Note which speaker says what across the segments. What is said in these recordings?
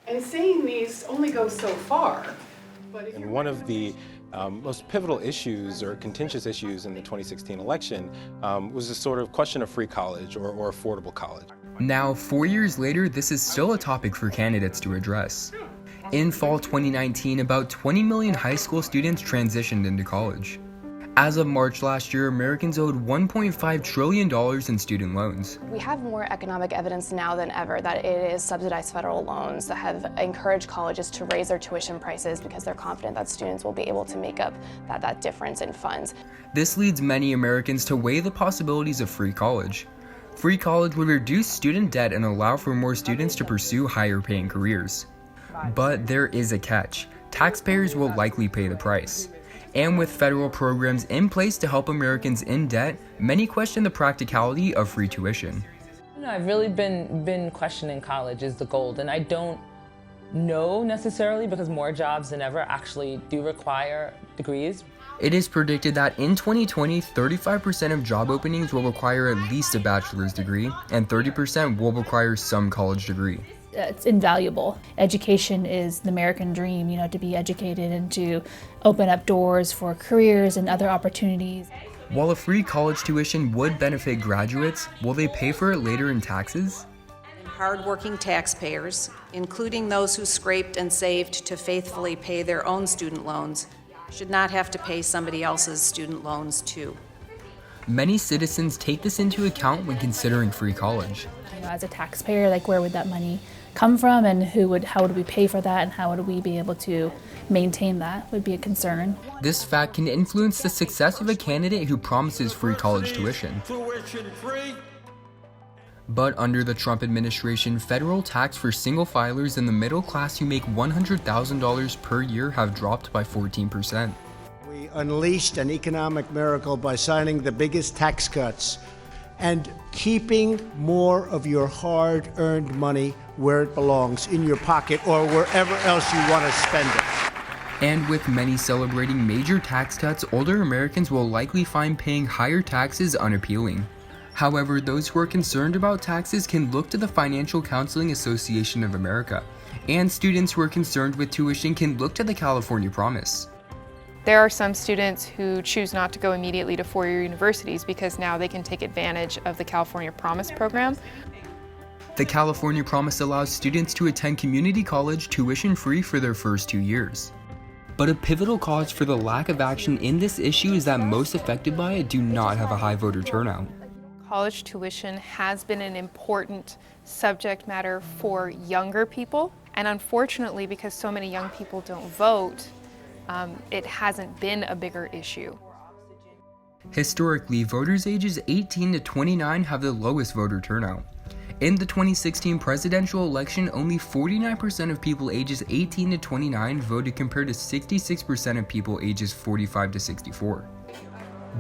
Speaker 1: And saying these only goes so far. But
Speaker 2: And one of the most pivotal issues or contentious issues in the 2016 election was the sort of question of free college or affordable college.
Speaker 3: Now, 4 years later, this is still a topic for candidates to address. In fall 2019, about 20 million high school students transitioned into college. As of March last year, Americans owed $1.5 trillion in student loans.
Speaker 4: We have more economic evidence now than ever that it is subsidized federal loans that have encouraged colleges to raise their tuition prices because they're confident that students will be able to make up that difference in funds.
Speaker 3: This leads many Americans to weigh the possibilities of free college. Free college would reduce student debt and allow for more students to pursue higher paying careers. But there is a catch. Taxpayers will likely pay the price. And with federal programs in place to help Americans in debt, many question the practicality of free tuition.
Speaker 5: I've really been questioning college is the gold, and I don't know necessarily because more jobs than ever actually do require degrees.
Speaker 3: It is predicted that in 2020, 35% of job openings will require at least a bachelor's degree, and 30% will require some college degree.
Speaker 6: It's invaluable. Education is the American dream, to be educated and to open up doors for careers and other opportunities.
Speaker 3: While a free college tuition would benefit graduates, will they pay for it later in taxes?
Speaker 7: Hardworking taxpayers, including those who scraped and saved to faithfully pay their own student loans, should not have to pay somebody else's student loans too.
Speaker 3: Many citizens take this into account when considering free college.
Speaker 6: As a taxpayer, where would that money come from, and how would we pay for that, and how would we be able to maintain that would be a concern.
Speaker 3: This fact can influence the success of a candidate who promises free college tuition. But under the Trump administration, federal tax for single filers and the middle class who make $100,000 per year have dropped by 14%.
Speaker 8: We unleashed an economic miracle by signing the biggest tax cuts and keeping more of your hard-earned money where it belongs, in your pocket or wherever else you want to spend it.
Speaker 3: And with many celebrating major tax cuts, older Americans will likely find paying higher taxes unappealing. However, those who are concerned about taxes can look to the Financial Counseling Association of America, and students who are concerned with tuition can look to the California Promise.
Speaker 9: There are some students who choose not to go immediately to four-year universities because now they can take advantage of the California Promise program.
Speaker 3: The California Promise allows students to attend community college tuition-free for their first 2 years. But a pivotal cause for the lack of action in this issue is that most affected by it do not have a high voter turnout.
Speaker 9: College tuition has been an important subject matter for younger people, and unfortunately, because so many young people don't vote, it hasn't been a bigger issue.
Speaker 3: Historically, voters ages 18 to 29 have the lowest voter turnout. In the 2016 presidential election, only 49% of people ages 18 to 29 voted compared to 66% of people ages 45 to 64.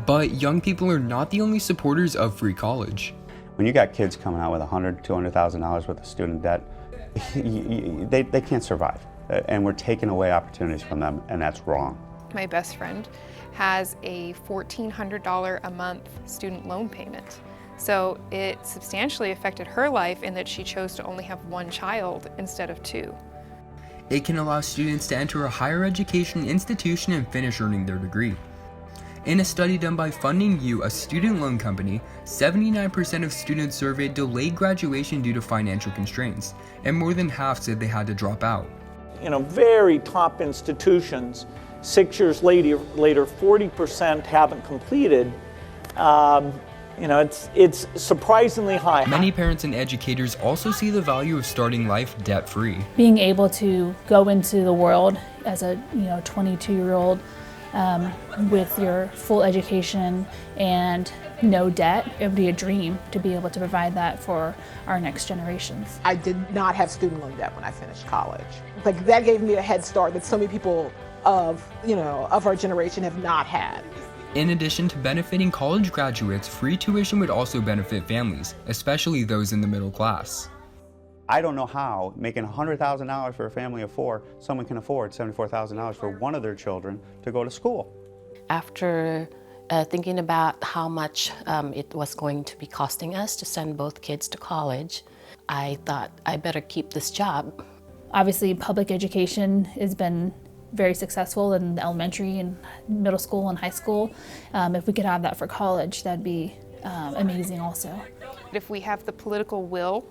Speaker 3: But young people are not the only supporters of free college.
Speaker 10: When you got kids coming out with $100,000, $200,000 worth of student debt, they can't survive. And we're taking away opportunities from them, and that's wrong.
Speaker 9: My best friend has a $1,400 a month student loan payment. So it substantially affected her life in that she chose to only have one child instead of two.
Speaker 3: It can allow students to enter a higher education institution and finish earning their degree. In a study done by Funding U, a student loan company, 79% of students surveyed delayed graduation due to financial constraints, and more than half said they had to drop out.
Speaker 11: Very top institutions, 6 years later 40% haven't completed. It's surprisingly high.
Speaker 3: Many parents and educators also see the value of starting life debt-free.
Speaker 6: Being able to go into the world as a 22-year-old with your full education and no debt, it would be a dream to be able to provide that for our next generations.
Speaker 12: I did not have student loan debt when I finished college. That gave me a head start that so many people of our generation have not had.
Speaker 3: In addition to benefiting college graduates, free tuition would also benefit families, especially those in the middle class.
Speaker 10: I don't know how, making $100,000 for a family of four, someone can afford $74,000 for one of their children to go to school.
Speaker 13: After thinking about how much it was going to be costing us to send both kids to college, I thought I better keep this job
Speaker 6: Obviously, public education has been very successful in elementary and middle school and high school. If we could have that for college, that'd be amazing also.
Speaker 9: If we have the political will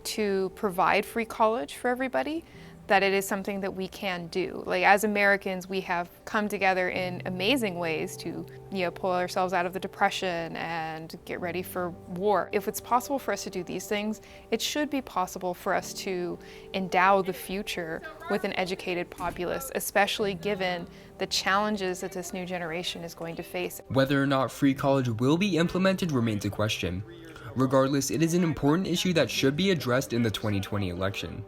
Speaker 9: to provide free college for everybody, that it is something that we can do. Like, as Americans, we have come together in amazing ways to, pull ourselves out of the Depression and get ready for war. If it's possible for us to do these things, it should be possible for us to endow the future with an educated populace, especially given the challenges that this new generation is going to face.
Speaker 3: Whether or not free college will be implemented remains a question. Regardless, it is an important issue that should be addressed in the 2020 election.